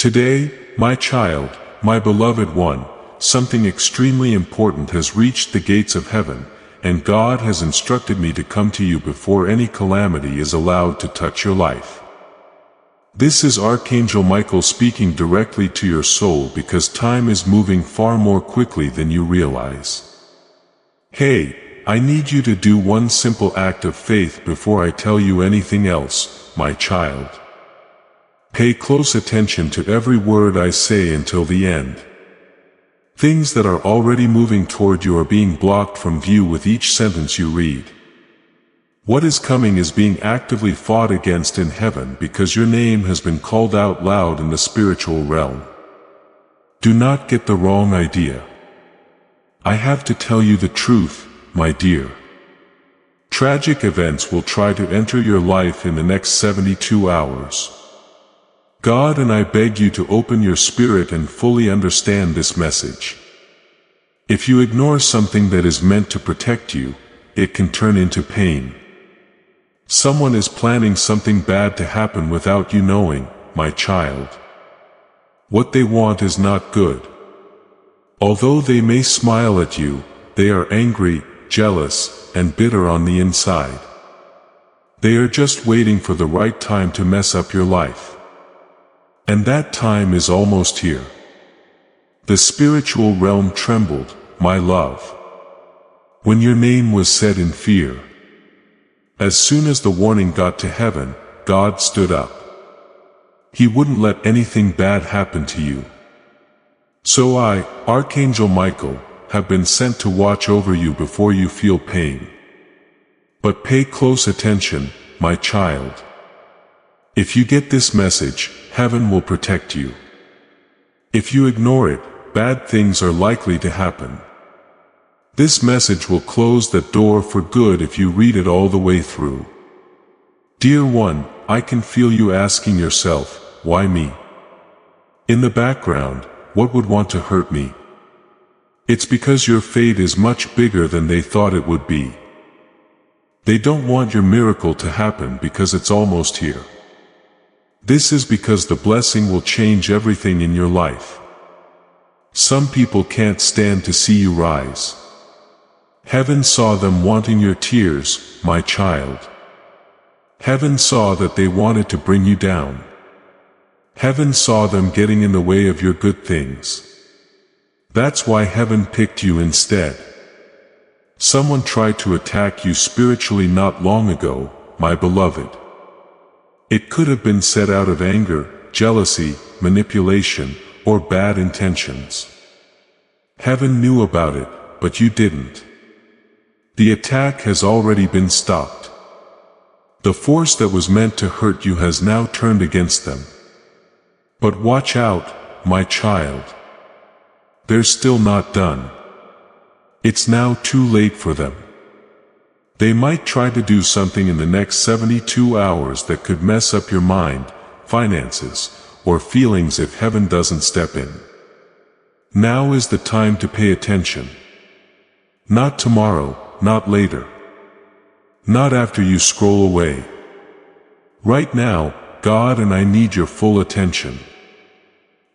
Today, my child, my beloved one, something extremely important has reached the gates of heaven, and God has instructed me to come to you before any calamity is allowed to touch your life. This is Archangel Michael speaking directly to your soul because time is moving far more quickly than you realize. Hey, I need you to do one simple act of faith before I tell you anything else, my child. Pay close attention to every word I say until the end. Things that are already moving toward you are being blocked from view with each sentence you read. What is coming is being actively fought against in heaven because your name has been called out loud in the spiritual realm. Do not get the wrong idea. I have to tell you the truth, my dear. Tragic events will try to enter your life in the next 72 hours. God and I beg you to open your spirit and fully understand this message. If you ignore something that is meant to protect you, it can turn into pain. Someone is planning something bad to happen without you knowing, my child. What they want is not good. Although they may smile at you, they are angry, jealous, and bitter on the inside. They are just waiting for the right time to mess up your life. And that time is almost here. The spiritual realm trembled, my love, when your name was said in fear. As soon as the warning got to heaven, God stood up. He wouldn't let anything bad happen to you. So I, Archangel Michael, have been sent to watch over you before you feel pain. But pay close attention, my child. If you get this message, heaven will protect you. If you ignore it, bad things are likely to happen. This message will close that door for good if you read it all the way through. Dear one, I can feel you asking yourself, why me? In the background, what would want to hurt me? It's because your fate is much bigger than they thought it would be. They don't want your miracle to happen because it's almost here. This is because the blessing will change everything in your life. Some people can't stand to see you rise. Heaven saw them wanting your tears, my child. Heaven saw that they wanted to bring you down. Heaven saw them getting in the way of your good things. That's why heaven picked you instead. Someone tried to attack you spiritually not long ago, my beloved. It could have been said out of anger, jealousy, manipulation, or bad intentions. Heaven knew about it, but you didn't. The attack has already been stopped. The force that was meant to hurt you has now turned against them. But watch out, my child. They're still not done. It's now too late for them. They might try to do something in the next 72 hours that could mess up your mind, finances, or feelings if heaven doesn't step in. Now is the time to pay attention. Not tomorrow, not later. Not after you scroll away. Right now, God and I need your full attention.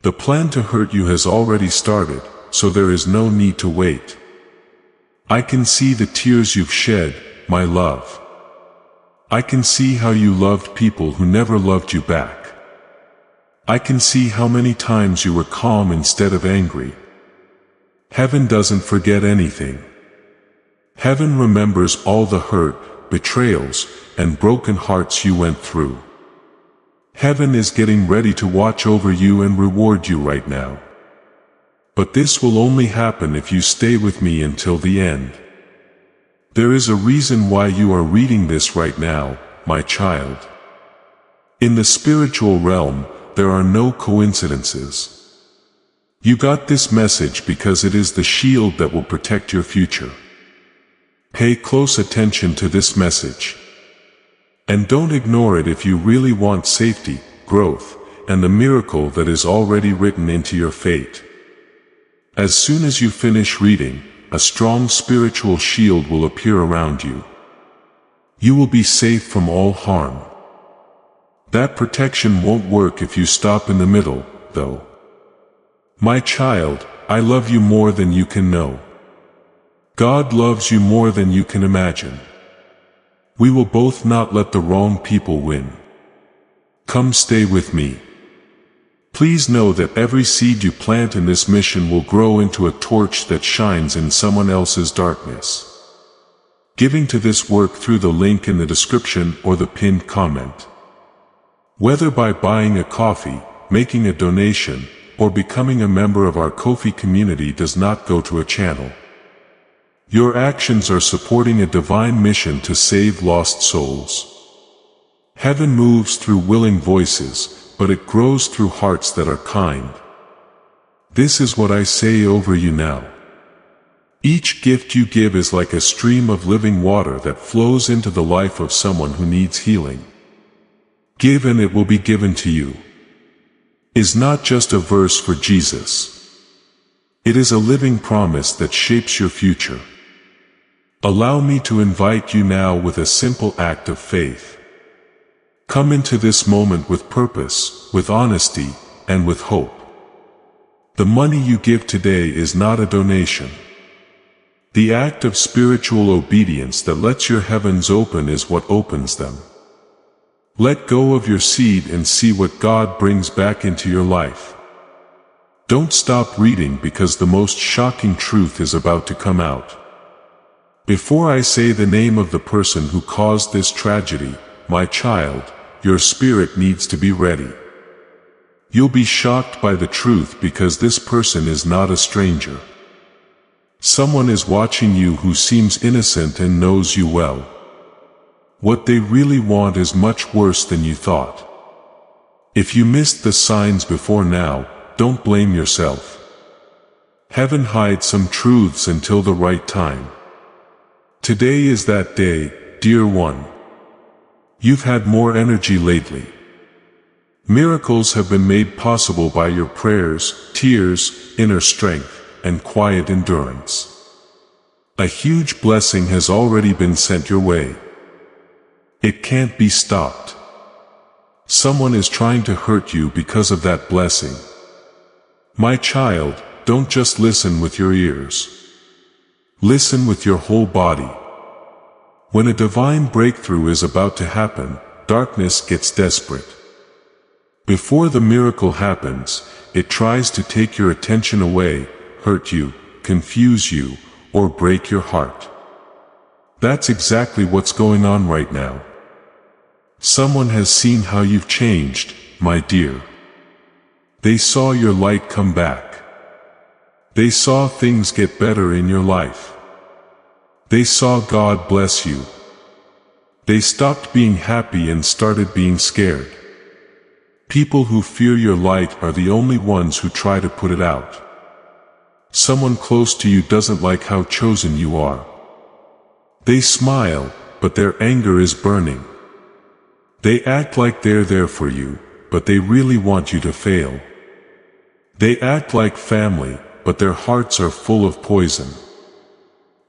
The plan to hurt you has already started, so there is no need to wait. I can see the tears you've shed, my love. I can see how you loved people who never loved you back. I can see how many times you were calm instead of angry. Heaven doesn't forget anything. Heaven remembers all the hurt, betrayals, and broken hearts you went through. Heaven is getting ready to watch over you and reward you right now. But this will only happen if you stay with me until the end. There is a reason why you are reading this right now, my child. In the spiritual realm, there are no coincidences. You got this message because it is the shield that will protect your future. Pay close attention to this message. And don't ignore it if you really want safety, growth, and the miracle that is already written into your fate. As soon as you finish reading, a strong spiritual shield will appear around you. You will be safe from all harm. That protection won't work if you stop in the middle, though. My child, I love you more than you can know. God loves you more than you can imagine. We will both not let the wrong people win. Come stay with me. Please know that every seed you plant in this mission will grow into a torch that shines in someone else's darkness. Giving to this work through the link in the description or the pinned comment. Whether by buying a coffee, making a donation, or becoming a member of our Ko-fi community does not go to a channel. Your actions are supporting a divine mission to save lost souls. Heaven moves through willing voices, but it grows through hearts that are kind. This is what I say over you now. Each gift you give is like a stream of living water that flows into the life of someone who needs healing. Give and it will be given to you. Is not just a verse for Jesus. It is a living promise that shapes your future. Allow me to invite you now with a simple act of faith. Come into this moment with purpose, with honesty, and with hope. The money you give today is not a donation. The act of spiritual obedience that lets your heavens open is what opens them. Let go of your seed and see what God brings back into your life. Don't stop reading because the most shocking truth is about to come out. Before I say the name of the person who caused this tragedy, my child, your spirit needs to be ready. You'll be shocked by the truth because this person is not a stranger. Someone is watching you who seems innocent and knows you well. What they really want is much worse than you thought. If you missed the signs before now, don't blame yourself. Heaven hides some truths until the right time. Today is that day, dear one. You've had more energy lately. Miracles have been made possible by your prayers, tears, inner strength, and quiet endurance. A huge blessing has already been sent your way. It can't be stopped. Someone is trying to hurt you because of that blessing. My child, don't just listen with your ears. Listen with your whole body. When a divine breakthrough is about to happen, darkness gets desperate. Before the miracle happens, it tries to take your attention away, hurt you, confuse you, or break your heart. That's exactly what's going on right now. Someone has seen how you've changed, my dear. They saw your light come back. They saw things get better in your life. They saw God bless you. They stopped being happy and started being scared. People who fear your light are the only ones who try to put it out. Someone close to you doesn't like how chosen you are. They smile, but their anger is burning. They act like they're there for you, but they really want you to fail. They act like family, but their hearts are full of poison.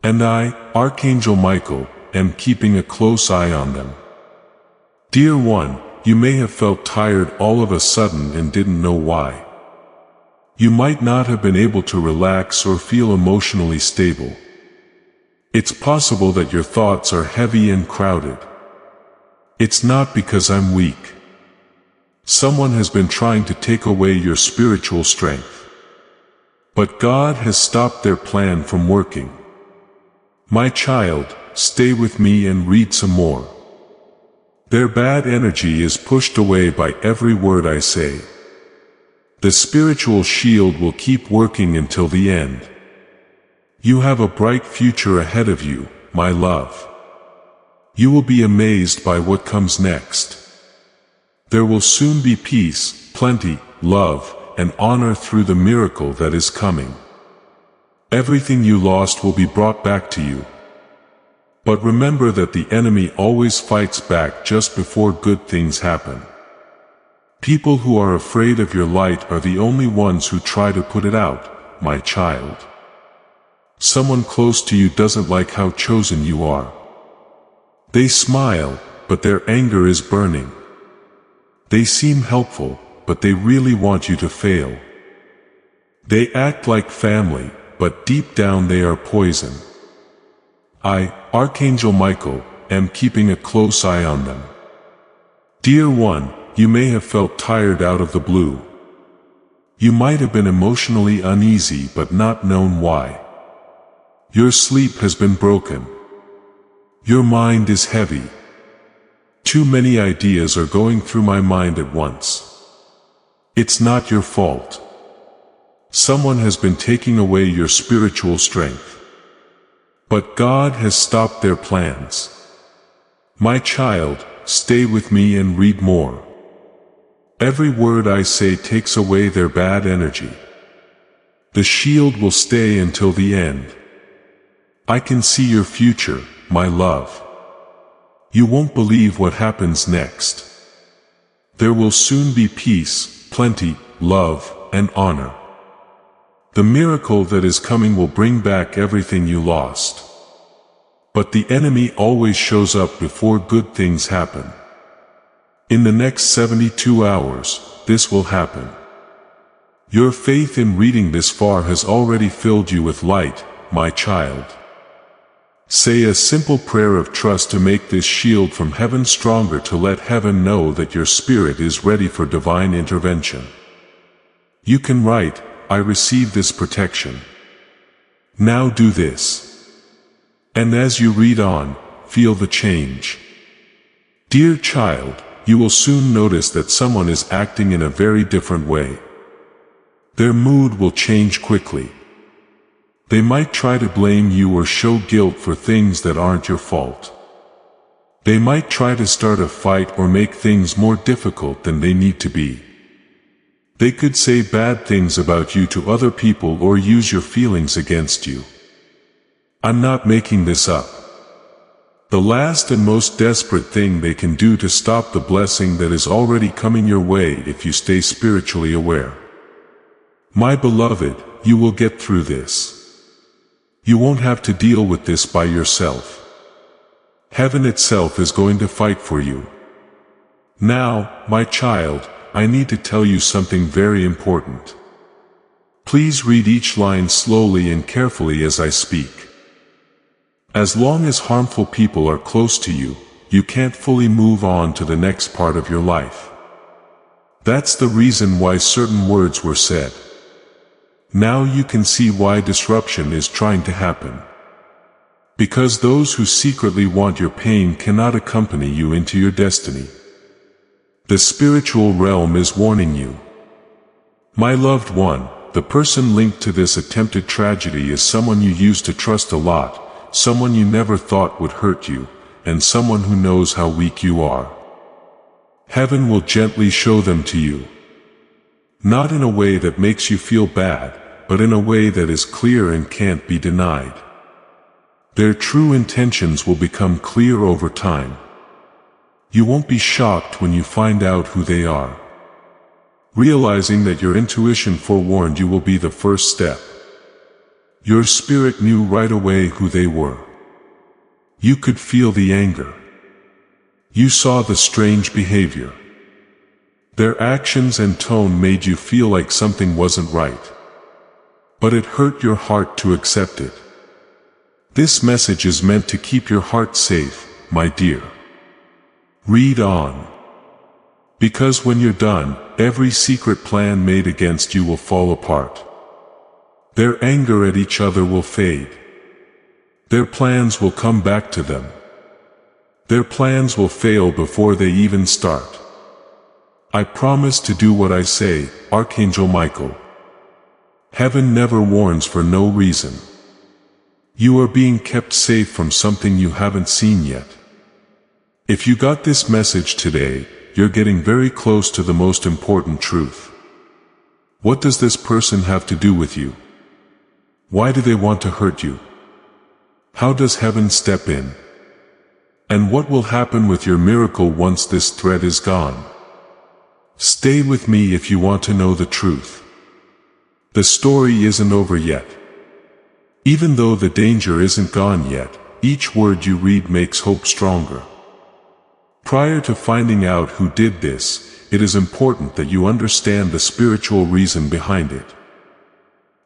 And I, Archangel Michael, am keeping a close eye on them. Dear one, you may have felt tired all of a sudden and didn't know why. You might not have been able to relax or feel emotionally stable. It's possible that your thoughts are heavy and crowded. It's not because I'm weak. Someone has been trying to take away your spiritual strength. But God has stopped their plan from working. My child, stay with me and read some more. Their bad energy is pushed away by every word I say. The spiritual shield will keep working until the end. You have a bright future ahead of you, my love. You will be amazed by what comes next. There will soon be peace, plenty, love, and honor through the miracle that is coming. Everything you lost will be brought back to you. But remember that the enemy always fights back just before good things happen. People who are afraid of your light are the only ones who try to put it out, my child. Someone close to you doesn't like how chosen you are. They smile, but their anger is burning. They seem helpful, but they really want you to fail. They act like family, but deep down they are poison. I, Archangel Michael, am keeping a close eye on them. Dear one, you may have felt tired out of the blue. You might have been emotionally uneasy but not known why. Your sleep has been broken. Your mind is heavy. Too many ideas are going through my mind at once. It's not your fault. Someone has been taking away your spiritual strength. But God has stopped their plans. My child, stay with me and read more. Every word I say takes away their bad energy. The shield will stay until the end. I can see your future, my love. You won't believe what happens next. There will soon be peace, plenty, love, and honor. The miracle that is coming will bring back everything you lost. But the enemy always shows up before good things happen. In the next 72 hours, this will happen. Your faith in reading this far has already filled you with light, my child. Say a simple prayer of trust to make this shield from heaven stronger, to let heaven know that your spirit is ready for divine intervention. You can write, I receive this protection. Now do this. And as you read on, feel the change. Dear child, you will soon notice that someone is acting in a very different way. Their mood will change quickly. They might try to blame you or show guilt for things that aren't your fault. They might try to start a fight or make things more difficult than they need to be. They could say bad things about you to other people or use your feelings against you. I'm not making this up. The last and most desperate thing they can do to stop the blessing that is already coming your way if you stay spiritually aware. My beloved, you will get through this. You won't have to deal with this by yourself. Heaven itself is going to fight for you. Now, my child, I need to tell you something very important. Please read each line slowly and carefully as I speak. As long as harmful people are close to you, you can't fully move on to the next part of your life. That's the reason why certain words were said. Now you can see why disruption is trying to happen. Because those who secretly want your pain cannot accompany you into your destiny. The spiritual realm is warning you. My loved one, the person linked to this attempted tragedy is someone you used to trust a lot, someone you never thought would hurt you, and someone who knows how weak you are. Heaven will gently show them to you. Not in a way that makes you feel bad, but in a way that is clear and can't be denied. Their true intentions will become clear over time. You won't be shocked when you find out who they are. Realizing that your intuition forewarned you will be the first step. Your spirit knew right away who they were. You could feel the anger. You saw the strange behavior. Their actions and tone made you feel like something wasn't right. But it hurt your heart to accept it. This message is meant to keep your heart safe, my dear. Read on. Because when you're done, every secret plan made against you will fall apart. Their anger at each other will fade. Their plans will come back to them. Their plans will fail before they even start. I promise to do what I say, Archangel Michael. Heaven never warns for no reason. You are being kept safe from something you haven't seen yet. If you got this message today, you're getting very close to the most important truth. What does this person have to do with you? Why do they want to hurt you? How does heaven step in? And what will happen with your miracle once this threat is gone? Stay with me if you want to know the truth. The story isn't over yet. Even though the danger isn't gone yet, each word you read makes hope stronger. Prior to finding out who did this, it is important that you understand the spiritual reason behind it.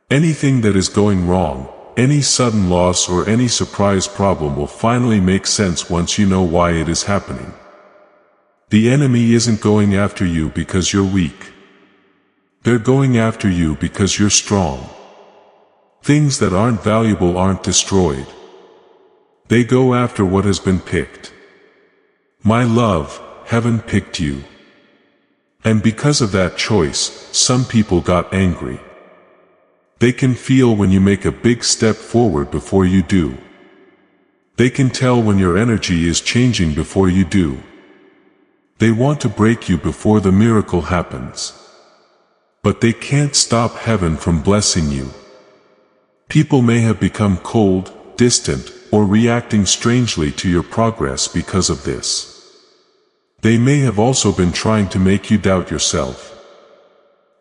Anything that is going wrong, any sudden loss or any surprise problem will finally make sense once you know why it is happening. The enemy isn't going after you because you're weak. They're going after you because you're strong. Things that aren't valuable aren't destroyed. They go after what has been picked. My love, heaven picked you. And because of that choice, some people got angry. They can feel when you make a big step forward before you do. They can tell when your energy is changing before you do. They want to break you before the miracle happens. But they can't stop heaven from blessing you. People may have become cold, distant, or reacting strangely to your progress because of this. They may have also been trying to make you doubt yourself.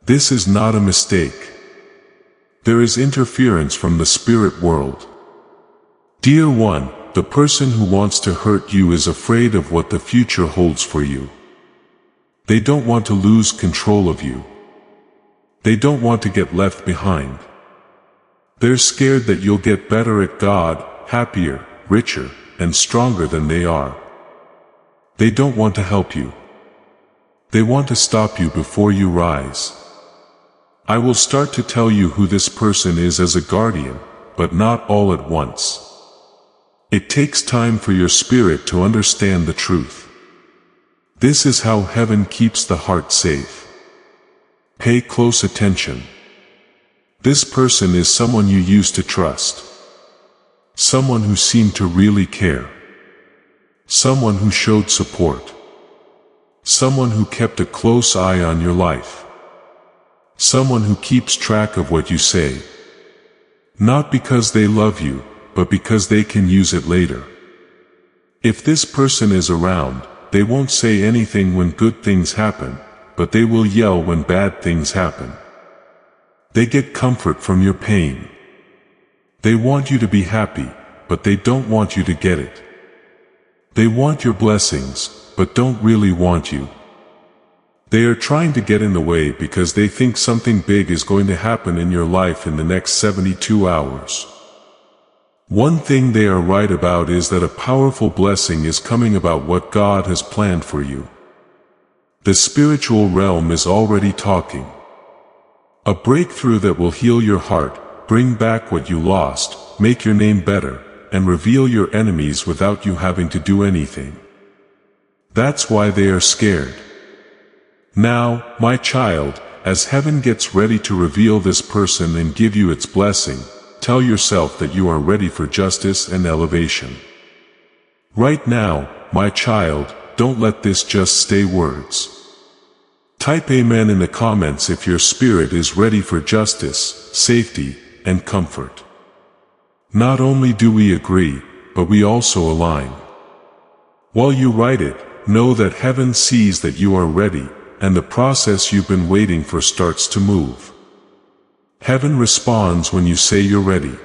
This is not a mistake. There is interference from the spirit world. Dear one, the person who wants to hurt you is afraid of what the future holds for you. They don't want to lose control of you. They don't want to get left behind. They're scared that you'll get better at God, happier, richer, and stronger than they are. They don't want to help you. They want to stop you before you rise. I will start to tell you who this person is as a guardian, but not all at once. It takes time for your spirit to understand the truth. This is how heaven keeps the heart safe. Pay close attention. This person is someone you used to trust. Someone who seemed to really care. Someone who showed support. Someone who kept a close eye on your life. Someone who keeps track of what you say. Not because they love you, but because they can use it later. If this person is around, they won't say anything when good things happen, but they will yell when bad things happen. They get comfort from your pain. They want you to be happy, but they don't want you to get it. They want your blessings, but don't really want you. They are trying to get in the way because they think something big is going to happen in your life in the next 72 hours. One thing they are right about is that a powerful blessing is coming about what God has planned for you. The spiritual realm is already talking. A breakthrough that will heal your heart, bring back what you lost, make your name better, and reveal your enemies without you having to do anything. That's why they are scared. Now, my child, as heaven gets ready to reveal this person and give you its blessing, tell yourself that you are ready for justice and elevation. Right now, my child, don't let this just stay words. Type Amen in the comments if your spirit is ready for justice, safety, and comfort. Not only do we agree, but we also align. While you write it, know that heaven sees that you are ready, and the process you've been waiting for starts to move. Heaven responds when you say you're ready.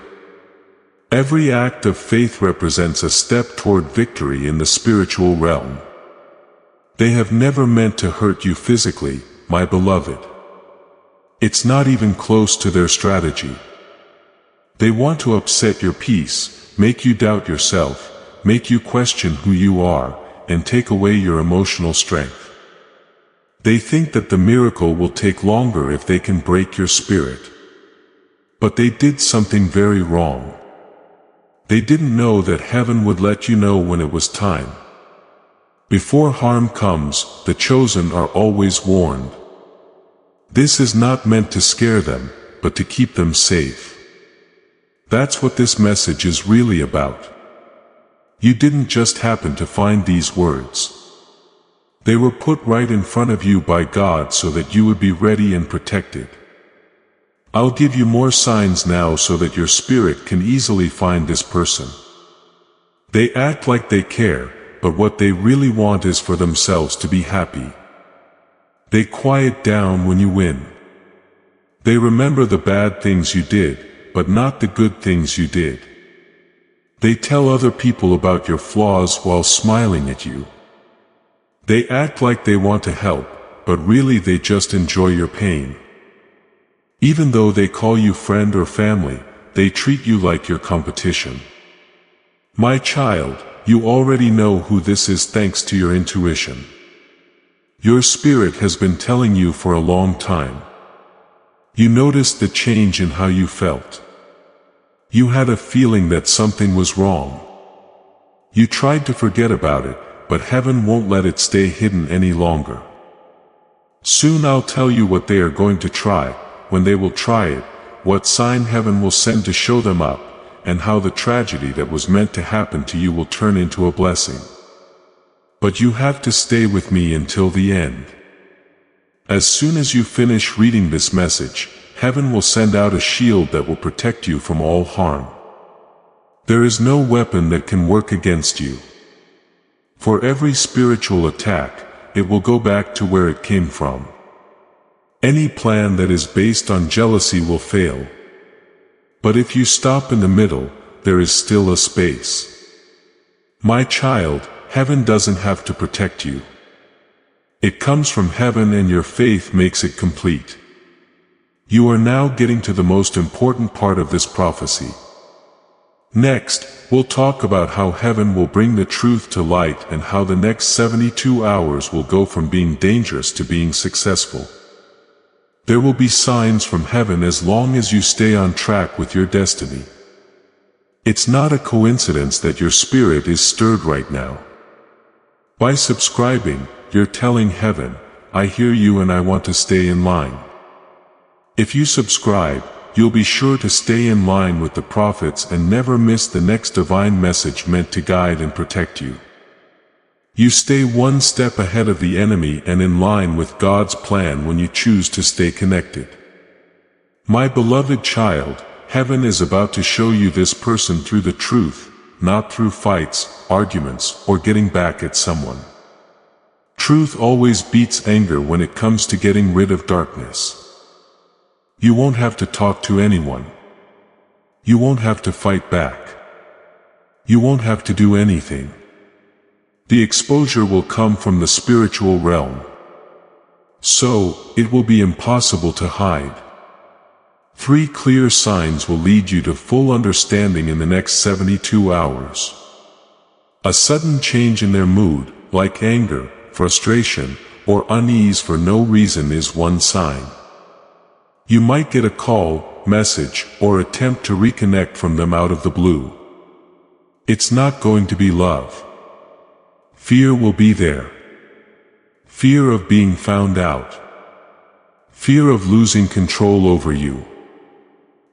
Every act of faith represents a step toward victory in the spiritual realm. They have never meant to hurt you physically, my beloved. It's not even close to their strategy. They want to upset your peace, make you doubt yourself, make you question who you are, and take away your emotional strength. They think that the miracle will take longer if they can break your spirit. But they did something very wrong. They didn't know that heaven would let you know when it was time. Before harm comes, the chosen are always warned. This is not meant to scare them, but to keep them safe. That's what this message is really about. You didn't just happen to find these words. They were put right in front of you by God so that you would be ready and protected. I'll give you more signs now so that your spirit can easily find this person. They act like they care, but what they really want is for themselves to be happy. They quiet down when you win. They remember the bad things you did, but not the good things you did. They tell other people about your flaws while smiling at you. They act like they want to help, but really they just enjoy your pain. Even though they call you friend or family, they treat you like your competition. My child, you already know who this is thanks to your intuition. Your spirit has been telling you for a long time. You noticed the change in how you felt. You had a feeling that something was wrong. You tried to forget about it, but heaven won't let it stay hidden any longer. Soon I'll tell you what they are going to try, when they will try it, what sign heaven will send to show them up, and how the tragedy that was meant to happen to you will turn into a blessing. But you have to stay with me until the end. As soon as you finish reading this message, heaven will send out a shield that will protect you from all harm. There is no weapon that can work against you. For every spiritual attack, it will go back to where it came from. Any plan that is based on jealousy will fail. But if you stop in the middle, there is still a space. My child, heaven doesn't have to protect you. It comes from heaven and your faith makes it complete. You are now getting to the most important part of this prophecy. Next, we'll talk about how heaven will bring the truth to light and how the next 72 hours will go from being dangerous to being successful. There will be signs from heaven as long as you stay on track with your destiny. It's not a coincidence that your spirit is stirred right now. By subscribing, you're telling heaven, I hear you and I want to stay in line. If you subscribe, you'll be sure to stay in line with the prophets and never miss the next divine message meant to guide and protect you. You stay one step ahead of the enemy and in line with God's plan when you choose to stay connected. My beloved child, heaven is about to show you this person through the truth, not through fights, arguments, or getting back at someone. Truth always beats anger when it comes to getting rid of darkness. You won't have to talk to anyone. You won't have to fight back. You won't have to do anything. The exposure will come from the spiritual realm. So, it will be impossible to hide. 3 clear signs will lead you to full understanding in the next 72 hours. A sudden change in their mood, like anger, frustration, or unease for no reason is one sign. You might get a call, message, or attempt to reconnect from them out of the blue. It's not going to be love. Fear will be there. Fear of being found out. Fear of losing control over you.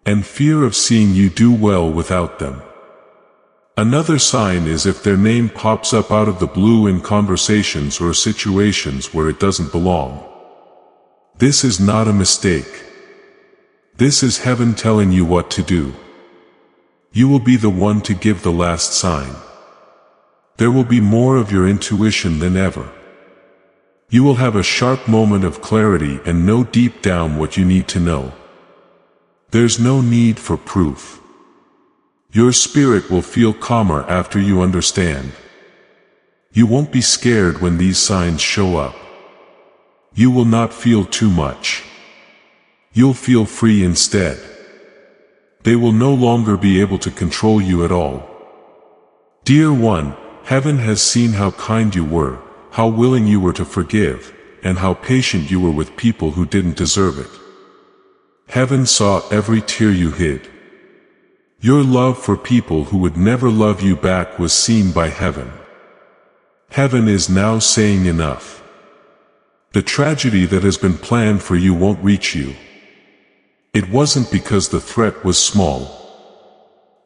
And fear of seeing you do well without them. Another sign is if their name pops up out of the blue in conversations or situations where it doesn't belong. This is not a mistake. This is heaven telling you what to do. You will be the one to give the last sign. There will be more of your intuition than ever. You will have a sharp moment of clarity and know deep down what you need to know. There's no need for proof. Your spirit will feel calmer after you understand. You won't be scared when these signs show up. You will not feel too much. You'll feel free instead. They will no longer be able to control you at all. Dear one, heaven has seen how kind you were, how willing you were to forgive, and how patient you were with people who didn't deserve it. Heaven saw every tear you hid. Your love for people who would never love you back was seen by heaven. Heaven is now saying enough. The tragedy that has been planned for you won't reach you. It wasn't because the threat was small.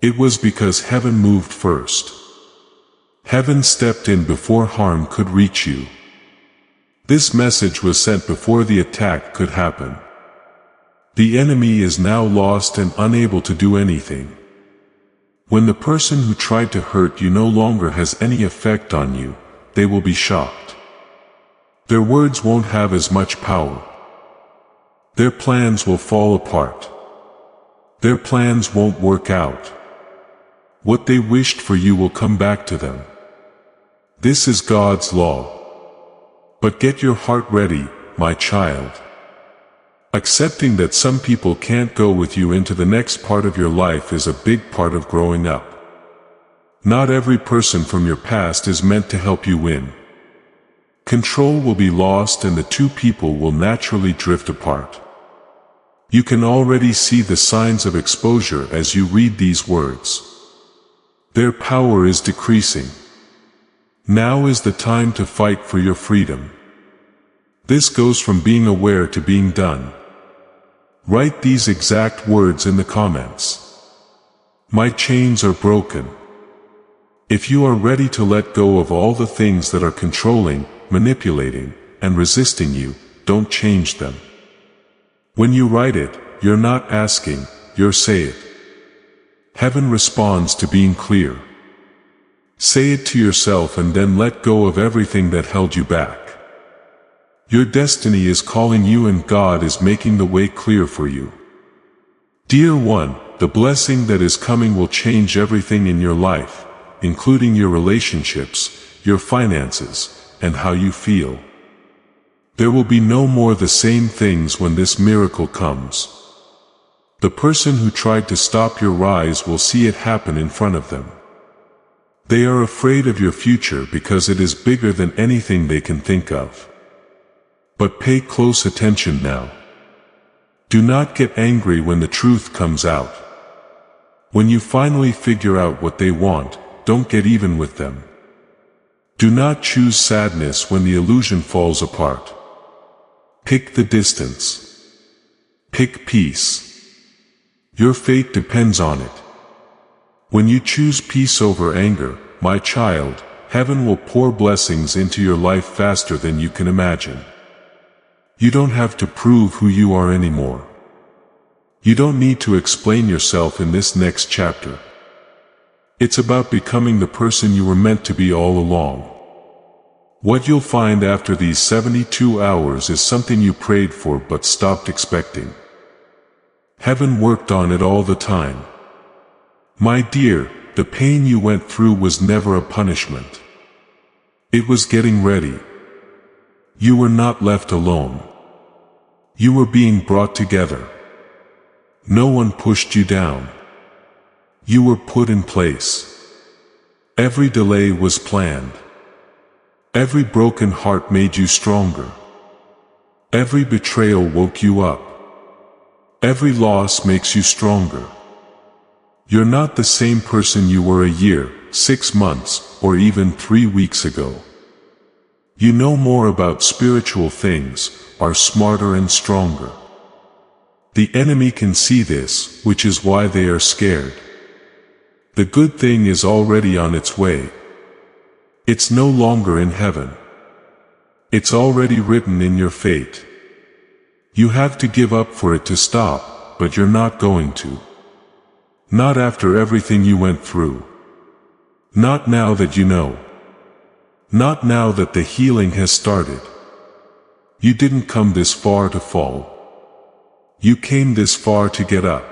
It was because heaven moved first. Heaven stepped in before harm could reach you. This message was sent before the attack could happen. The enemy is now lost and unable to do anything. When the person who tried to hurt you no longer has any effect on you, they will be shocked. Their words won't have as much power. Their plans will fall apart. Their plans won't work out. What they wished for you will come back to them. This is God's law. But get your heart ready, my child. Accepting that some people can't go with you into the next part of your life is a big part of growing up. Not every person from your past is meant to help you win. Control will be lost and the two people will naturally drift apart. You can already see the signs of exposure as you read these words. Their power is decreasing. Now is the time to fight for your freedom. This goes from being aware to being done. Write these exact words in the comments. My chains are broken. If you are ready to let go of all the things that are controlling, manipulating, and resisting you, don't change them. When you write it, you're not asking, you're saying it. Heaven responds to being clear. Say it to yourself and then let go of everything that held you back. Your destiny is calling you and God is making the way clear for you. Dear one, the blessing that is coming will change everything in your life, including your relationships, your finances, and how you feel. There will be no more the same things when this miracle comes. The person who tried to stop your rise will see it happen in front of them. They are afraid of your future because it is bigger than anything they can think of. But pay close attention now. Do not get angry when the truth comes out. When you finally figure out what they want, don't get even with them. Do not choose sadness when the illusion falls apart. Pick the distance. Pick peace. Your fate depends on it. When you choose peace over anger, my child, heaven will pour blessings into your life faster than you can imagine. You don't have to prove who you are anymore. You don't need to explain yourself in this next chapter. It's about becoming the person you were meant to be all along. What you'll find after these 72 hours is something you prayed for but stopped expecting. Heaven worked on it all the time. My dear, the pain you went through was never a punishment. It was getting ready. You were not left alone. You were being brought together. No one pushed you down. You were put in place. Every delay was planned. Every broken heart made you stronger. Every betrayal woke you up. Every loss makes you stronger. You're not the same person you were a year, 6 months, or even 3 weeks ago. You know more about spiritual things, are smarter and stronger. The enemy can see this, which is why they are scared. The good thing is already on its way. It's no longer in heaven. It's already written in your fate. You have to give up for it to stop, but you're not going to. Not after everything you went through. Not now that you know. Not now that the healing has started. You didn't come this far to fall. You came this far to get up.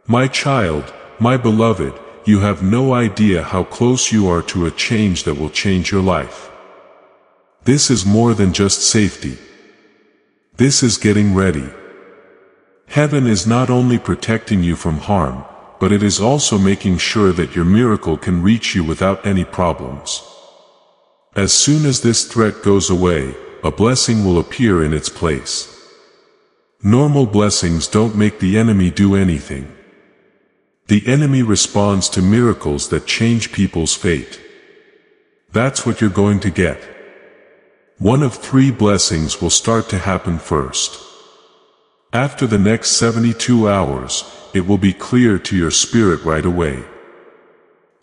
My child, my beloved, you have no idea how close you are to a change that will change your life. This is more than just safety. This is getting ready. Heaven is not only protecting you from harm, but it is also making sure that your miracle can reach you without any problems. As soon as this threat goes away, a blessing will appear in its place. Normal blessings don't make the enemy do anything. The enemy responds to miracles that change people's fate. That's what you're going to get. One of 3 blessings will start to happen first. After the next 72 hours, it will be clear to your spirit right away.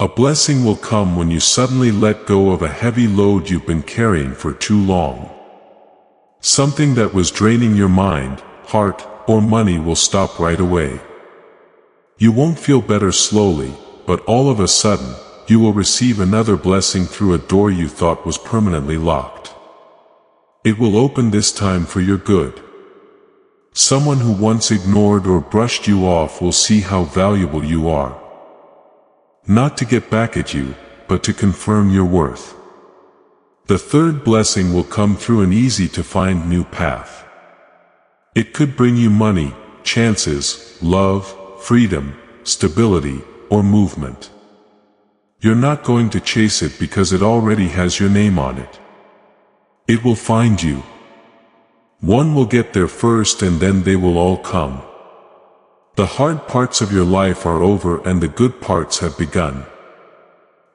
A blessing will come when you suddenly let go of a heavy load you've been carrying for too long. Something that was draining your mind, heart, or money will stop right away. You won't feel better slowly, but all of a sudden, you will receive another blessing through a door you thought was permanently locked. It will open this time for your good. Someone who once ignored or brushed you off will see how valuable you are. Not to get back at you, but to confirm your worth. The third blessing will come through an easy-to-find new path. It could bring you money, chances, love, freedom, stability, or movement. You're not going to chase it because it already has your name on it. It will find you. One will get there first and then they will all come. The hard parts of your life are over and the good parts have begun.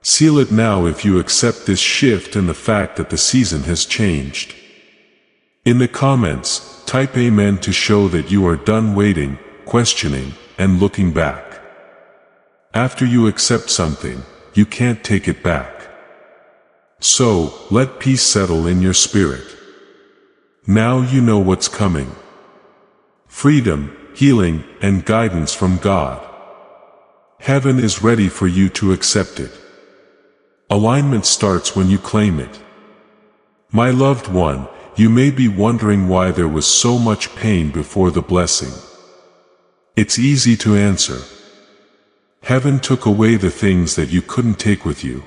Seal it now if you accept this shift and the fact that the season has changed. In the comments, type Amen to show that you are done waiting, questioning, and looking back. After you accept something, you can't take it back. So, let peace settle in your spirit. Now you know what's coming. Freedom, healing, and guidance from God. Heaven is ready for you to accept it. Alignment starts when you claim it. My loved one, you may be wondering why there was so much pain before the blessing. It's easy to answer. Heaven took away the things that you couldn't take with you.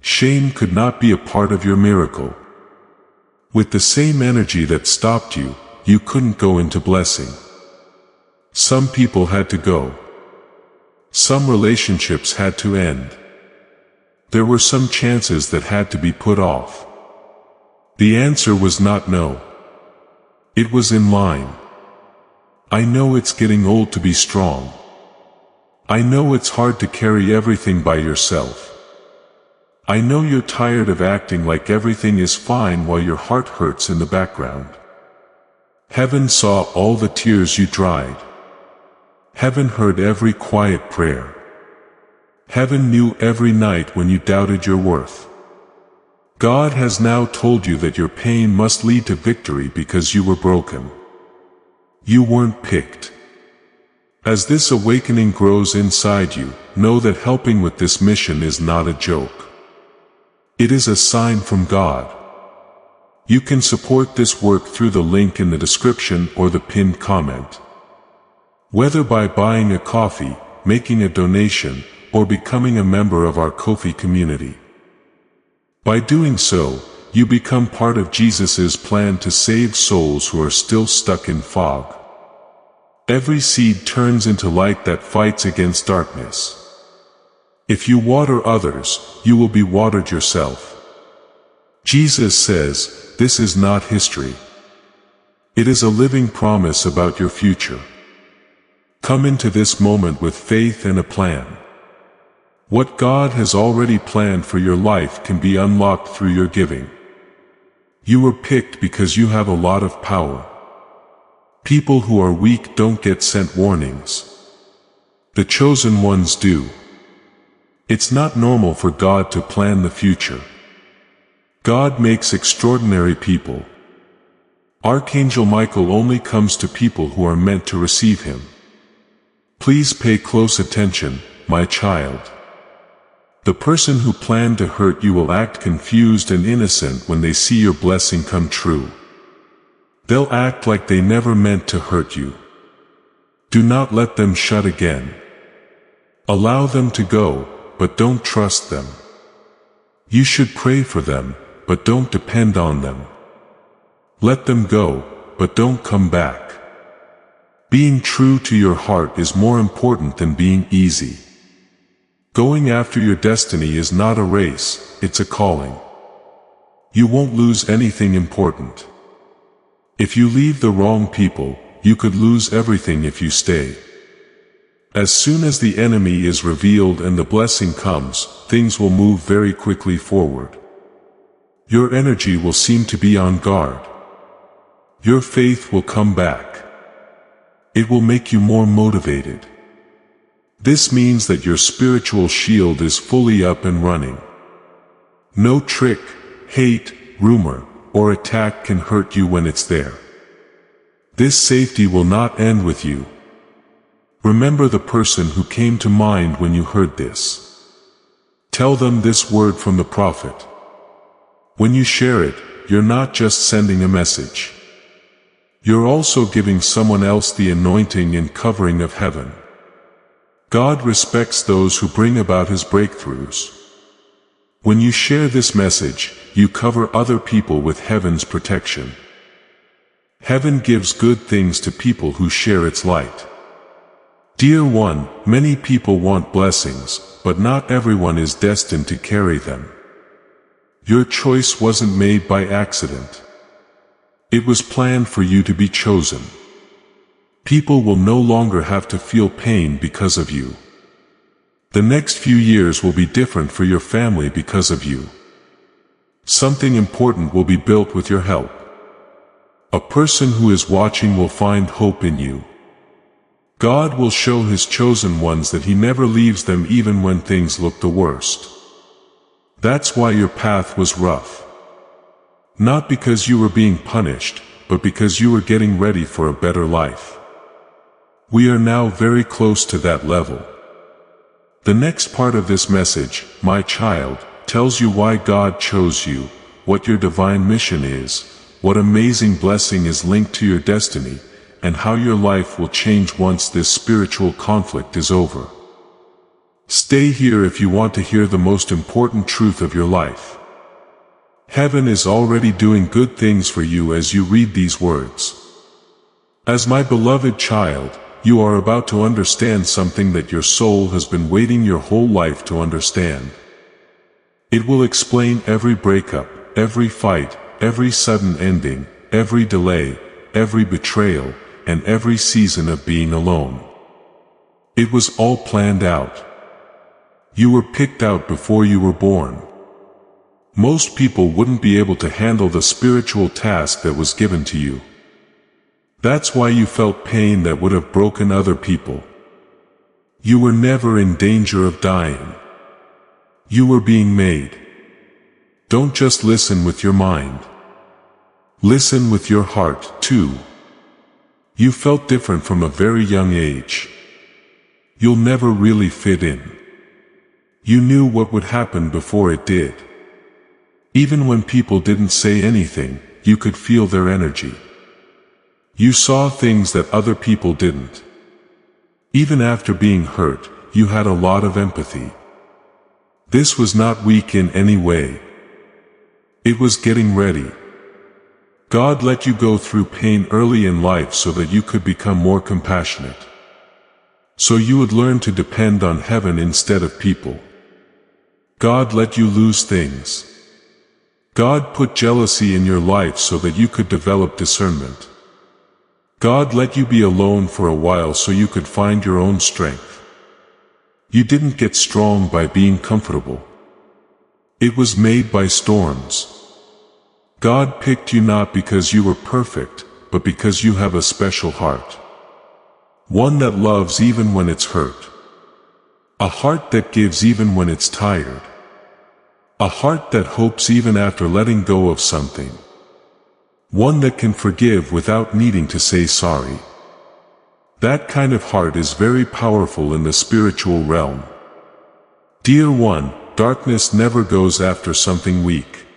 Shame could not be a part of your miracle. With the same energy that stopped you, you couldn't go into blessing. Some people had to go. Some relationships had to end. There were some chances that had to be put off. The answer was not no. It was in line. I know it's getting old to be strong. I know it's hard to carry everything by yourself. I know you're tired of acting like everything is fine while your heart hurts in the background. Heaven saw all the tears you dried. Heaven heard every quiet prayer. Heaven knew every night when you doubted your worth. God has now told you that your pain must lead to victory because you were broken. You weren't picked. As this awakening grows inside you, know that helping with this mission is not a joke. It is a sign from God. You can support this work through the link in the description or the pinned comment. Whether by buying a coffee, making a donation, or becoming a member of our Ko-fi community. By doing so, you become part of Jesus' plan to save souls who are still stuck in fog. Every seed turns into light that fights against darkness. If you water others, you will be watered yourself. Jesus says, this is not history. It is a living promise about your future. Come into this moment with faith and a plan. What God has already planned for your life can be unlocked through your giving. You were picked because you have a lot of power. People who are weak don't get sent warnings. The chosen ones do. It's not normal for God to plan the future. God makes extraordinary people. Archangel Michael only comes to people who are meant to receive him. Please pay close attention, my child. The person who planned to hurt you will act confused and innocent when they see your blessing come true. They'll act like they never meant to hurt you. Do not let them shut again. Allow them to go, but don't trust them. You should pray for them, but don't depend on them. Let them go, but don't come back. Being true to your heart is more important than being easy. Going after your destiny is not a race, it's a calling. You won't lose anything important. If you leave the wrong people, you could lose everything if you stay. As soon as the enemy is revealed and the blessing comes, things will move very quickly forward. Your energy will seem to be on guard. Your faith will come back. It will make you more motivated. This means that your spiritual shield is fully up and running. No trick, hate, rumor, or attack can hurt you when it's there. This safety will not end with you. Remember the person who came to mind when you heard this. Tell them this word from the prophet. When you share it, you're not just sending a message. You're also giving someone else the anointing and covering of heaven. God respects those who bring about his breakthroughs. When you share this message, you cover other people with heaven's protection. Heaven gives good things to people who share its light. Dear one, many people want blessings, but not everyone is destined to carry them. Your choice wasn't made by accident. It was planned for you to be chosen. People will no longer have to feel pain because of you. The next few years will be different for your family because of you. Something important will be built with your help. A person who is watching will find hope in you. God will show His chosen ones that He never leaves them even when things look the worst. That's why your path was rough. Not because you were being punished, but because you were getting ready for a better life. We are now very close to that level. The next part of this message, my child, tells you why God chose you, what your divine mission is, what amazing blessing is linked to your destiny, and how your life will change once this spiritual conflict is over. Stay here if you want to hear the most important truth of your life. Heaven is already doing good things for you as you read these words. As my beloved child, you are about to understand something that your soul has been waiting your whole life to understand. It will explain every breakup, every fight, every sudden ending, every delay, every betrayal, and every season of being alone. It was all planned out. You were picked out before you were born. Most people wouldn't be able to handle the spiritual task that was given to you. That's why you felt pain that would have broken other people. You were never in danger of dying. You were being made. Don't just listen with your mind. Listen with your heart, too. You felt different from a very young age. You'll never really fit in. You knew what would happen before it did. Even when people didn't say anything, you could feel their energy. You saw things that other people didn't. Even after being hurt, you had a lot of empathy. This was not weak in any way. It was getting ready. God let you go through pain early in life so that you could become more compassionate. So you would learn to depend on heaven instead of people. God let you lose things. God put jealousy in your life so that you could develop discernment. God let you be alone for a while so you could find your own strength. You didn't get strong by being comfortable. It was made by storms. God picked you not because you were perfect, but because you have a special heart. One that loves even when it's hurt. A heart that gives even when it's tired. A heart that hopes even after letting go of something. One that can forgive without needing to say sorry. That kind of heart is very powerful in the spiritual realm. Dear one, darkness never goes after something weak.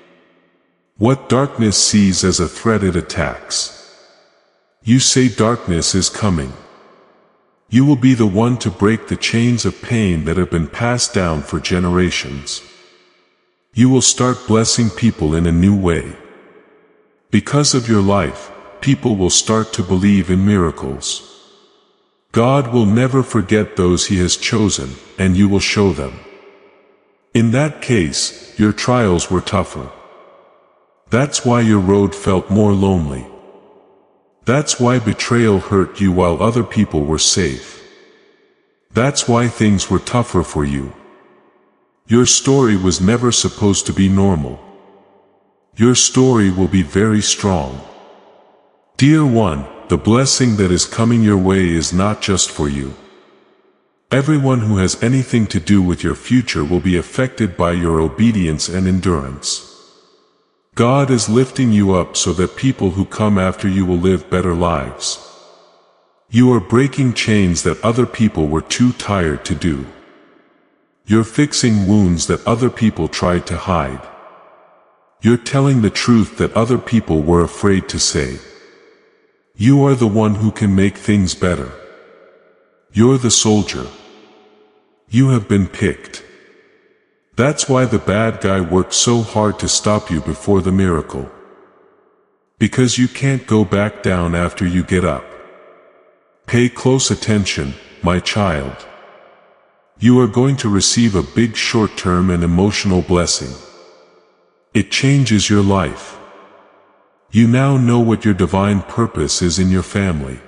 What darkness sees as a threat it attacks. You say darkness is coming. You will be the one to break the chains of pain that have been passed down for generations. You will start blessing people in a new way. Because of your life, people will start to believe in miracles. God will never forget those He has chosen, and you will show them. In that case, your trials were tougher. That's why your road felt more lonely. That's why betrayal hurt you while other people were safe. That's why things were tougher for you. Your story was never supposed to be normal. Your story will be very strong. Dear one, the blessing that is coming your way is not just for you. Everyone who has anything to do with your future will be affected by your obedience and endurance. God is lifting you up so that people who come after you will live better lives. You are breaking chains that other people were too tired to do. You're fixing wounds that other people tried to hide. You're telling the truth that other people were afraid to say. You are the one who can make things better. You're the soldier. You have been picked. That's why the bad guy worked so hard to stop you before the miracle. Because you can't go back down after you get up. Pay close attention, my child. You are going to receive a big short-term and emotional blessing. It changes your life. You now know what your divine purpose is in your family.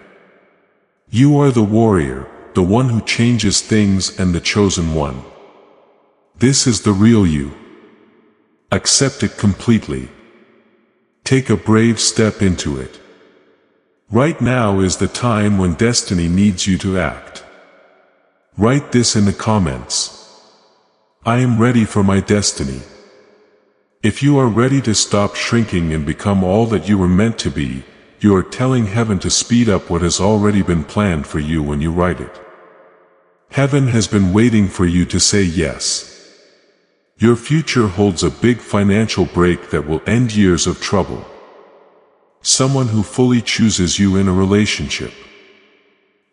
You are the warrior, the one who changes things and the chosen one. This is the real you. Accept it completely. Take a brave step into it. Right now is the time when destiny needs you to act. Write this in the comments. I am ready for my destiny. If you are ready to stop shrinking and become all that you were meant to be, you are telling heaven to speed up what has already been planned for you when you write it. Heaven has been waiting for you to say yes. Your future holds a big financial break that will end years of trouble. Someone who fully chooses you in a relationship.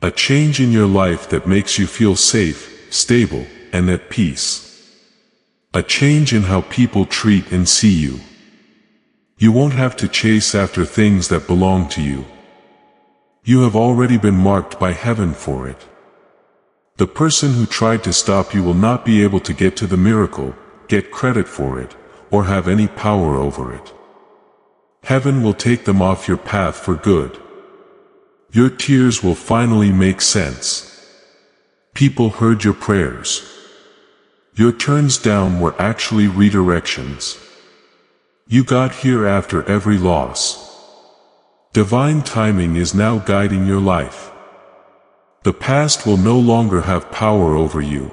A change in your life that makes you feel safe, stable, and at peace. A change in how people treat and see you. You won't have to chase after things that belong to you. You have already been marked by heaven for it. The person who tried to stop you will not be able to get to the miracle, get credit for it, or have any power over it. Heaven will take them off your path for good. Your tears will finally make sense. People heard your prayers. Your turns down were actually redirections. You got here after every loss. Divine timing is now guiding your life. The past will no longer have power over you.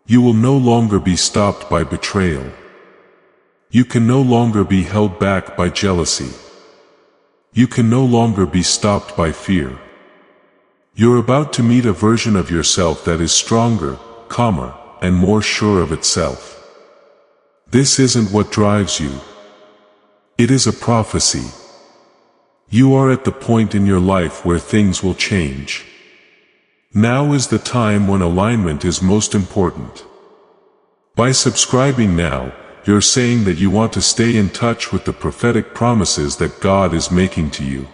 You will no longer be stopped by betrayal. You can no longer be held back by jealousy. You can no longer be stopped by fear. You're about to meet a version of yourself that is stronger, calmer, and more sure of itself. This isn't what drives you. It is a prophecy. You are at the point in your life where things will change. Now is the time when alignment is most important. By subscribing now, you're saying that you want to stay in touch with the prophetic promises that God is making to you.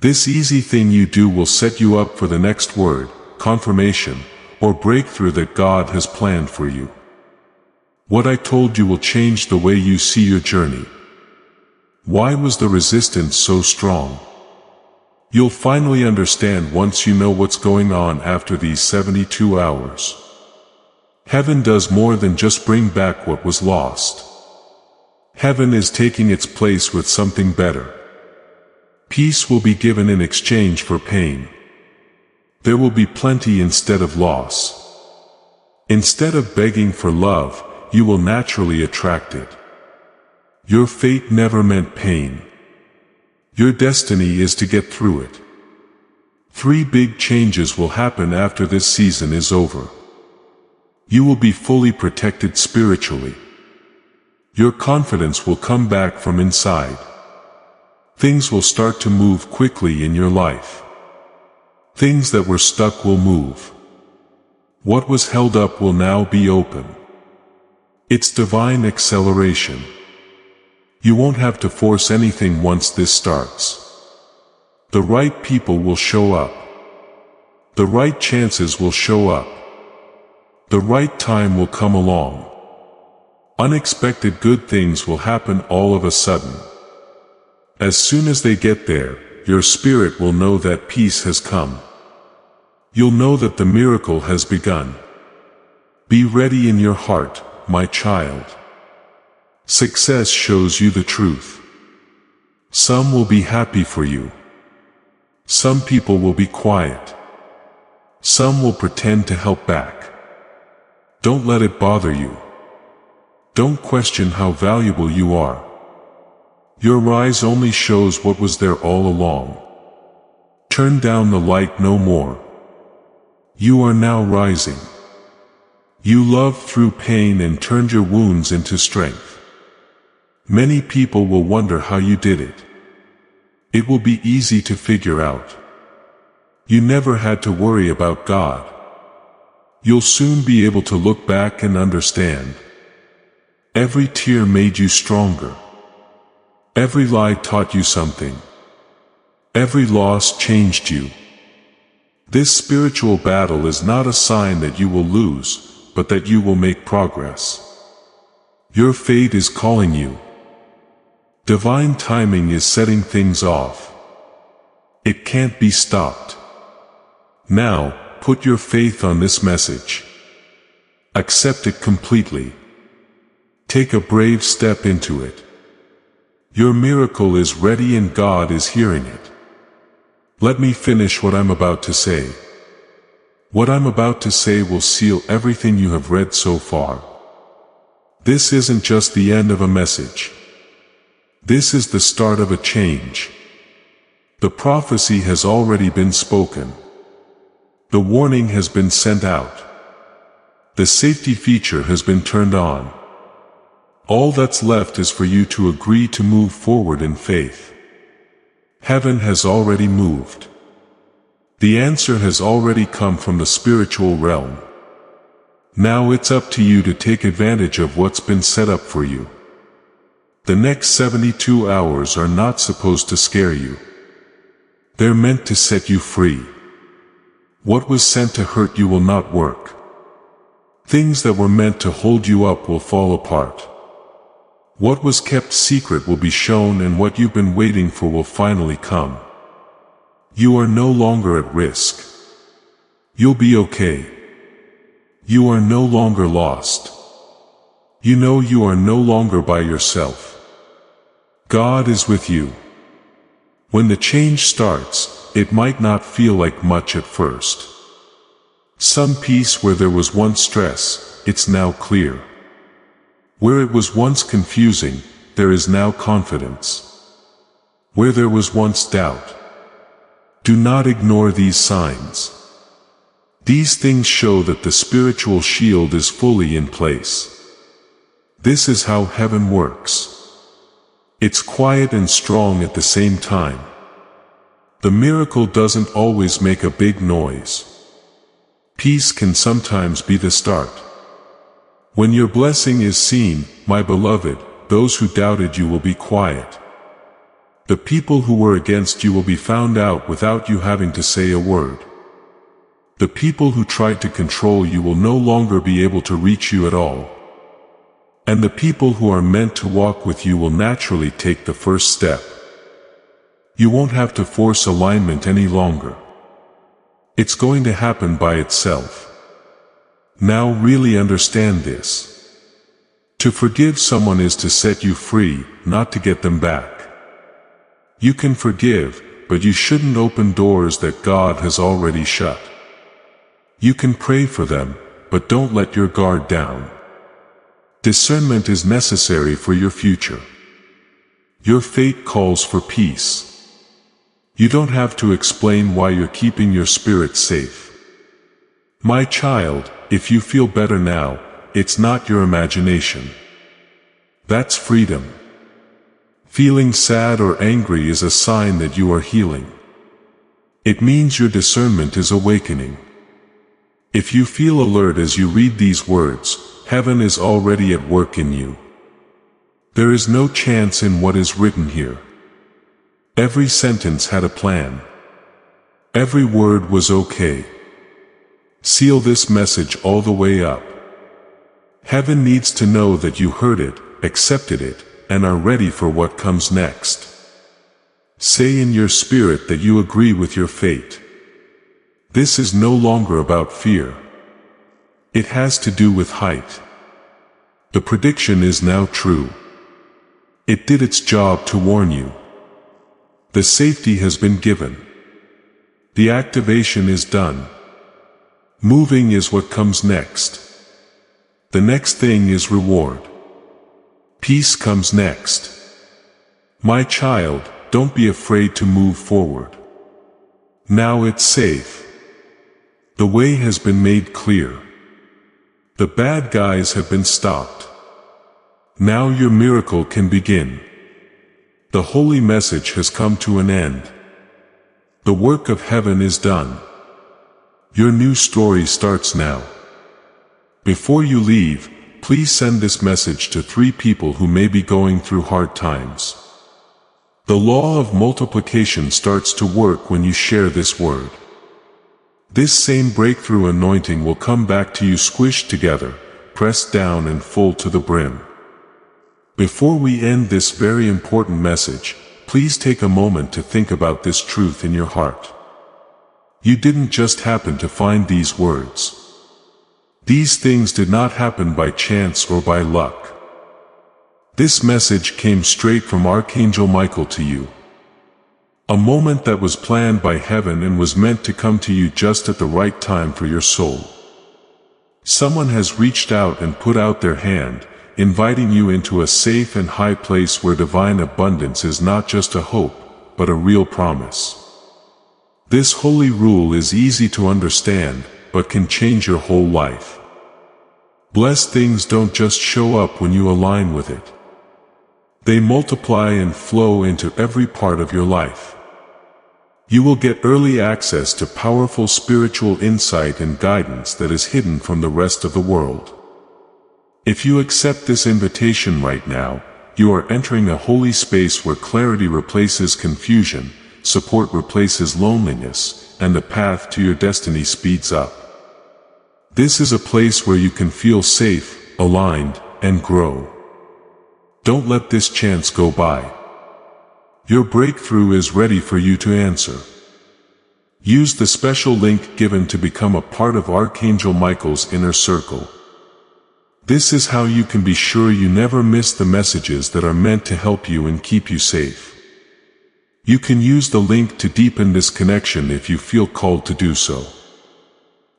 This easy thing you do will set you up for the next word, confirmation, or breakthrough that God has planned for you. What I told you will change the way you see your journey. Why was the resistance so strong? You'll finally understand once you know what's going on after these 72 hours. Heaven does more than just bring back what was lost. Heaven is taking its place with something better. Peace will be given in exchange for pain. There will be plenty instead of loss. Instead of begging for love, you will naturally attract it. Your fate never meant pain. Your destiny is to get through it. 3 big changes will happen after this season is over. You will be fully protected spiritually. Your confidence will come back from inside. Things will start to move quickly in your life. Things that were stuck will move. What was held up will now be open. It's divine acceleration. You won't have to force anything once this starts. The right people will show up. The right chances will show up. The right time will come along. Unexpected good things will happen all of a sudden. As soon as they get there, your spirit will know that peace has come. You'll know that the miracle has begun. Be ready in your heart, my child. Success shows you the truth. Some will be happy for you. Some people will be quiet. Some will pretend to help back. Don't let it bother you. Don't question how valuable you are. Your rise only shows what was there all along. Turn down the light no more. You are now rising. You loved through pain and turned your wounds into strength. Many people will wonder how you did it. It will be easy to figure out. You never had to worry about God. You'll soon be able to look back and understand. Every tear made you stronger. Every lie taught you something. Every loss changed you. This spiritual battle is not a sign that you will lose, but that you will make progress. Your fate is calling you. Divine timing is setting things off. It can't be stopped. Now, put your faith on this message. Accept it completely. Take a brave step into it. Your miracle is ready and God is hearing it. Let me finish what I'm about to say. What I'm about to say will seal everything you have read so far. This isn't just the end of a message. This is the start of a change. The prophecy has already been spoken. The warning has been sent out. The safety feature has been turned on. All that's left is for you to agree to move forward in faith. Heaven has already moved. The answer has already come from the spiritual realm. Now it's up to you to take advantage of what's been set up for you. The next 72 hours are not supposed to scare you. They're meant to set you free. What was sent to hurt you will not work. Things that were meant to hold you up will fall apart. What was kept secret will be shown, and what you've been waiting for will finally come. You are no longer at risk. You'll be okay. You are no longer lost. You know you are no longer by yourself. God is with you. When the change starts, it might not feel like much at first. Some peace where there was once stress, it's now clear. Where it was once confusing, there is now confidence. Where there was once doubt. Do not ignore these signs. These things show that the spiritual shield is fully in place. This is how heaven works. It's quiet and strong at the same time. The miracle doesn't always make a big noise. Peace can sometimes be the start. When your blessing is seen, my beloved, those who doubted you will be quiet. The people who were against you will be found out without you having to say a word. The people who tried to control you will no longer be able to reach you at all. And the people who are meant to walk with you will naturally take the first step. You won't have to force alignment any longer. It's going to happen by itself. Now really understand this. To forgive someone is to set you free, not to get them back. You can forgive, but you shouldn't open doors that God has already shut. You can pray for them, but don't let your guard down. Discernment is necessary for your future. Your fate calls for peace. You don't have to explain why you're keeping your spirit safe. My child, if you feel better now, it's not your imagination. That's freedom. Feeling sad or angry is a sign that you are healing. It means your discernment is awakening. If you feel alert as you read these words, heaven is already at work in you. There is no chance in what is written here. Every sentence had a plan. Every word was okay. Seal this message all the way up. Heaven needs to know that you heard it, accepted it, and are ready for what comes next. Say in your spirit that you agree with your fate. This is no longer about fear. It has to do with height. The prediction is now true. It did its job to warn you. The safety has been given. The activation is done. Moving is what comes next. The next thing is reward. Peace comes next. My child, don't be afraid to move forward. Now it's safe. The way has been made clear. The bad guys have been stopped. Now your miracle can begin. The holy message has come to an end. The work of heaven is done. Your new story starts now. Before you leave, please send this message to 3 people who may be going through hard times. The law of multiplication starts to work when you share this word. This same breakthrough anointing will come back to you squished together, pressed down and full to the brim. Before we end this very important message, please take a moment to think about this truth in your heart. You didn't just happen to find these words. These things did not happen by chance or by luck. This message came straight from Archangel Michael to you. A moment that was planned by heaven and was meant to come to you just at the right time for your soul. Someone has reached out and put out their hand, inviting you into a safe and high place where divine abundance is not just a hope, but a real promise. This holy rule is easy to understand, but can change your whole life. Blessed things don't just show up when you align with it. They multiply and flow into every part of your life. You will get early access to powerful spiritual insight and guidance that is hidden from the rest of the world. If you accept this invitation right now, you are entering a holy space where clarity replaces confusion, support replaces loneliness, and the path to your destiny speeds up. This is a place where you can feel safe, aligned, and grow. Don't let this chance go by. Your breakthrough is ready for you to answer. Use the special link given to become a part of Archangel Michael's inner circle. This is how you can be sure you never miss the messages that are meant to help you and keep you safe. You can use the link to deepen this connection if you feel called to do so.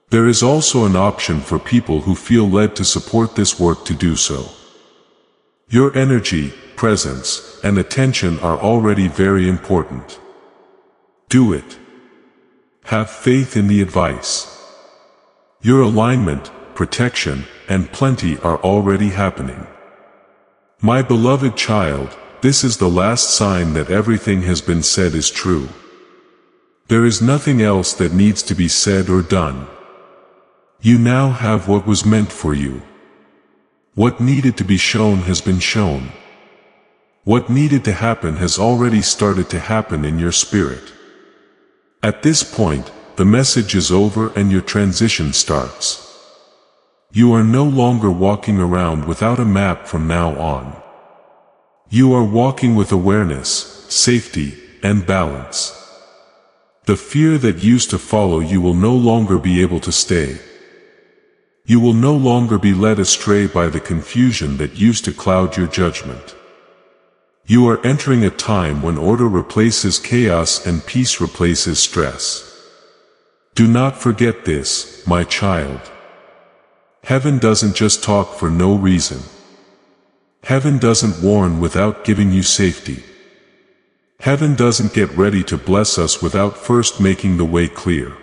There is also an option for people who feel led to support this work to do so. Your energy, presence, and attention are already very important. Do it. Have faith in the advice. Your alignment, protection, and plenty are already happening. My beloved child, this is the last sign that everything has been said is true. There is nothing else that needs to be said or done. You now have what was meant for you. What needed to be shown has been shown. What needed to happen has already started to happen in your spirit. At this point, the message is over and your transition starts. You are no longer walking around without a map from now on. You are walking with awareness, safety, and balance. The fear that used to follow you will no longer be able to stay. You will no longer be led astray by the confusion that used to cloud your judgment. You are entering a time when order replaces chaos and peace replaces stress. Do not forget this, my child. Heaven doesn't just talk for no reason. Heaven doesn't warn without giving you safety. Heaven doesn't get ready to bless us without first making the way clear.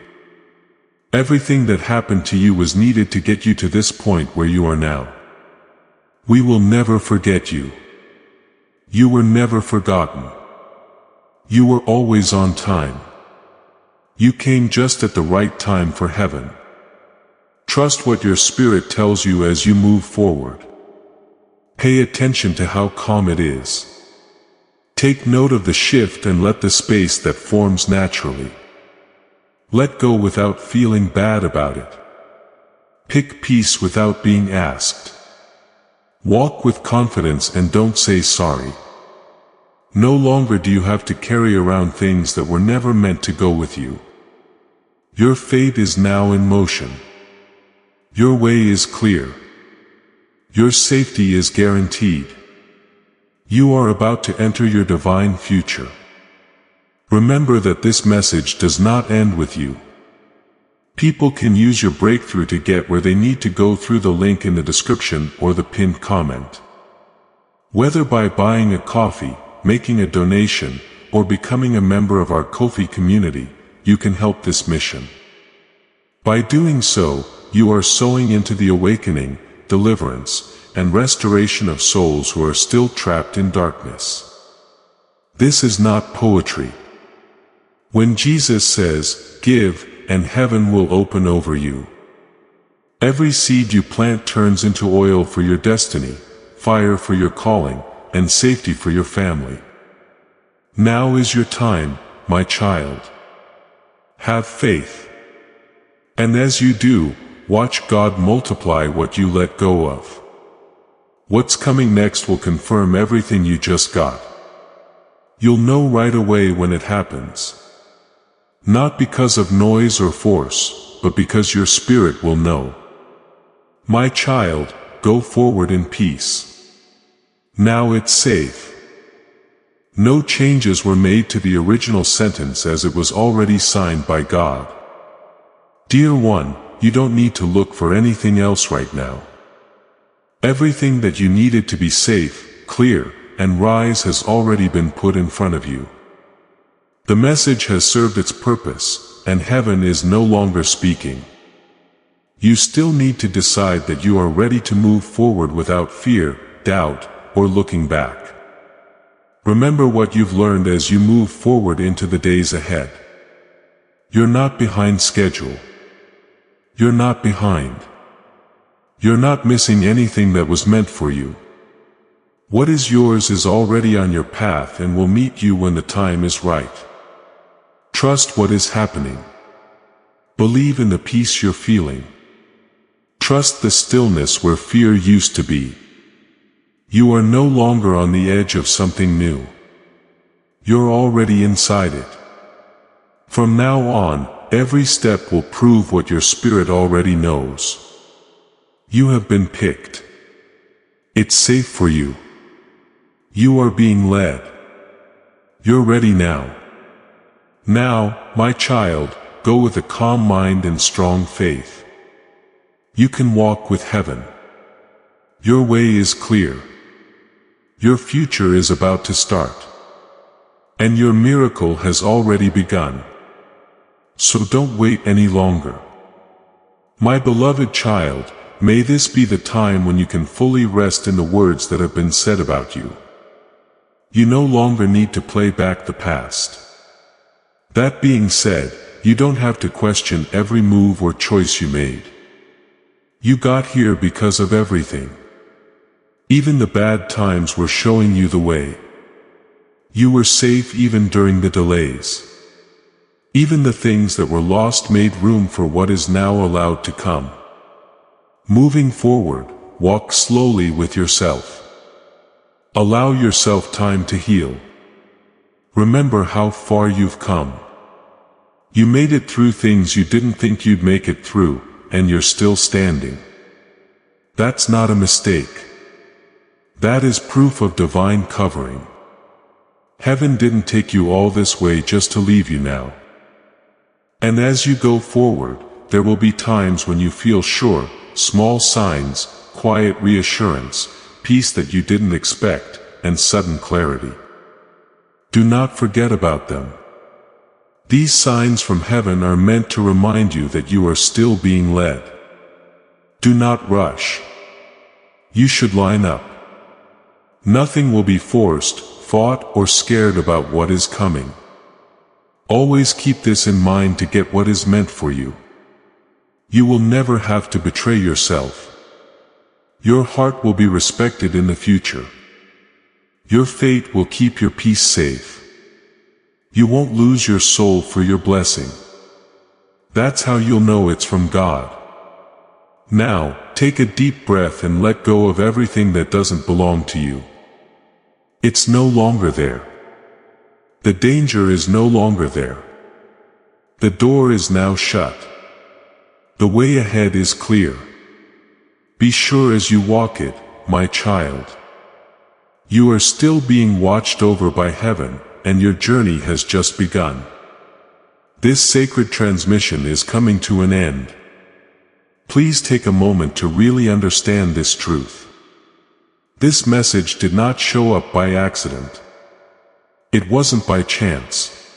Everything that happened to you was needed to get you to this point where you are now. We will never forget you. You were never forgotten. You were always on time. You came just at the right time for heaven. Trust what your spirit tells you as you move forward. Pay attention to how calm it is. Take note of the shift and let the space that forms naturally. Let go without feeling bad about it. Pick peace without being asked. Walk with confidence and don't say sorry. No longer do you have to carry around things that were never meant to go with you. Your fate is now in motion. Your way is clear. Your safety is guaranteed. You are about to enter your divine future. Remember that this message does not end with you. People can use your breakthrough to get where they need to go through the link in the description or the pinned comment. Whether by buying a coffee, making a donation, or becoming a member of our Ko-fi community, you can help this mission. By doing so, you are sowing into the awakening, deliverance, and restoration of souls who are still trapped in darkness. This is not poetry. When Jesus says, "Give, and heaven will open over you," Every seed you plant turns into oil for your destiny, fire for your calling, and safety for your family. Now is your time, my child. Have faith. And as you do, watch God multiply what you let go of. What's coming next will confirm everything you just got. You'll know right away when it happens. Not because of noise or force, but because your spirit will know. My child, go forward in peace. Now it's safe. No changes were made to the original sentence as it was already signed by God. Dear one, you don't need to look for anything else right now. Everything that you needed to be safe, clear, and rise has already been put in front of you. The message has served its purpose, and heaven is no longer speaking. You still need to decide that you are ready to move forward without fear, doubt, or looking back. Remember what you've learned as you move forward into the days ahead. You're not behind schedule. You're not behind. You're not missing anything that was meant for you. What is yours is already on your path and will meet you when the time is right. Trust what is happening. Believe in the peace you're feeling. Trust the stillness where fear used to be. You are no longer on the edge of something new. You're already inside it. From now on, every step will prove what your spirit already knows. You have been picked. It's safe for you. You are being led. You're ready now. Now, my child, go with a calm mind and strong faith. You can walk with heaven. Your way is clear. Your future is about to start. And your miracle has already begun. So don't wait any longer. My beloved child, may this be the time when you can fully rest in the words that have been said about you. You no longer need to play back the past. That being said, you don't have to question every move or choice you made. You got here because of everything. Even the bad times were showing you the way. You were safe even during the delays. Even the things that were lost made room for what is now allowed to come. Moving forward, walk slowly with yourself. Allow yourself time to heal. Remember how far you've come. You made it through things you didn't think you'd make it through, and you're still standing. That's not a mistake. That is proof of divine covering. Heaven didn't take you all this way just to leave you now. And as you go forward, there will be times when you feel sure, small signs, quiet reassurance, peace that you didn't expect, and sudden clarity. Do not forget about them. These signs from heaven are meant to remind you that you are still being led. Do not rush. You should line up. Nothing will be forced, fought, or scared about what is coming. Always keep this in mind to get what is meant for you. You will never have to betray yourself. Your heart will be respected in the future. Your fate will keep your peace safe. You won't lose your soul for your blessing. That's how you'll know it's from God. Now, take a deep breath and let go of everything that doesn't belong to you. It's no longer there. The danger is no longer there. The door is now shut. The way ahead is clear. Be sure as you walk it, my child. You are still being watched over by heaven, and your journey has just begun. This sacred transmission is coming to an end. Please take a moment to really understand this truth. This message did not show up by accident. It wasn't by chance.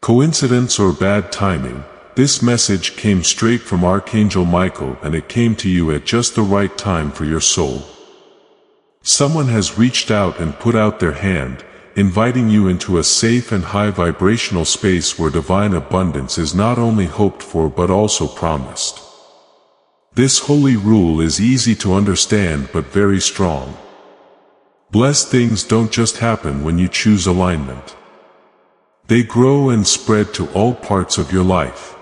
Coincidence or bad timing. This message came straight from Archangel Michael, and it came to you at just the right time for your soul. Someone has reached out and put out their hand, inviting you into a safe and high vibrational space where divine abundance is not only hoped for but also promised. This holy rule is easy to understand but very strong. Blessed things don't just happen when you choose alignment. They grow and spread to all parts of your life.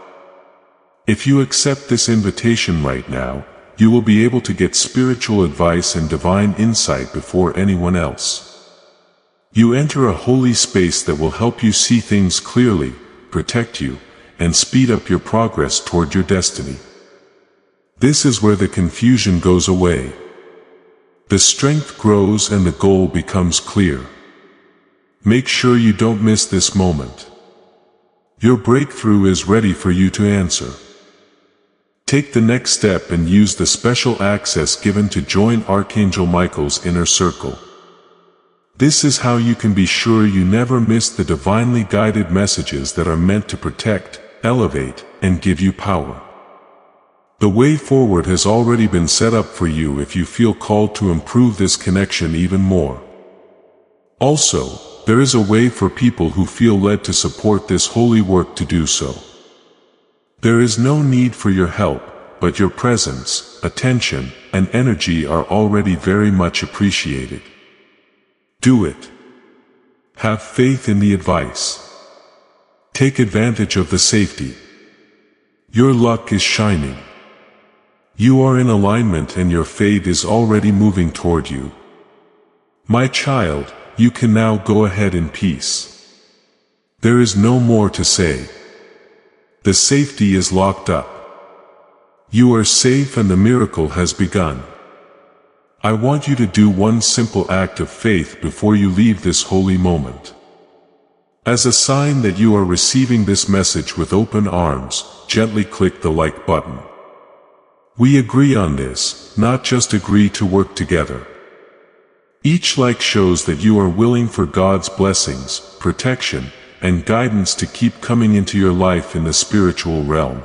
If you accept this invitation right now, you will be able to get spiritual advice and divine insight before anyone else. You enter a holy space that will help you see things clearly, protect you, and speed up your progress toward your destiny. This is where the confusion goes away. The strength grows and the goal becomes clear. Make sure you don't miss this moment. Your breakthrough is ready for you to answer. Take the next step and use the special access given to join Archangel Michael's inner circle. This is how you can be sure you never miss the divinely guided messages that are meant to protect, elevate, and give you power. The way forward has already been set up for you if you feel called to improve this connection even more. Also, there is a way for people who feel led to support this holy work to do so. There is no need for your help, but your presence, attention, and energy are already very much appreciated. Do it. Have faith in the advice. Take advantage of the safety. Your luck is shining. You are in alignment and your fate is already moving toward you. My child, you can now go ahead in peace. There is no more to say. The safety is locked up. You are safe and the miracle has begun. I want you to do one simple act of faith before you leave this holy moment. As a sign that you are receiving this message with open arms, gently click the like button. We agree on this, not just agree to work together. Each like shows that you are willing for God's blessings, protection, and guidance to keep coming into your life in the spiritual realm.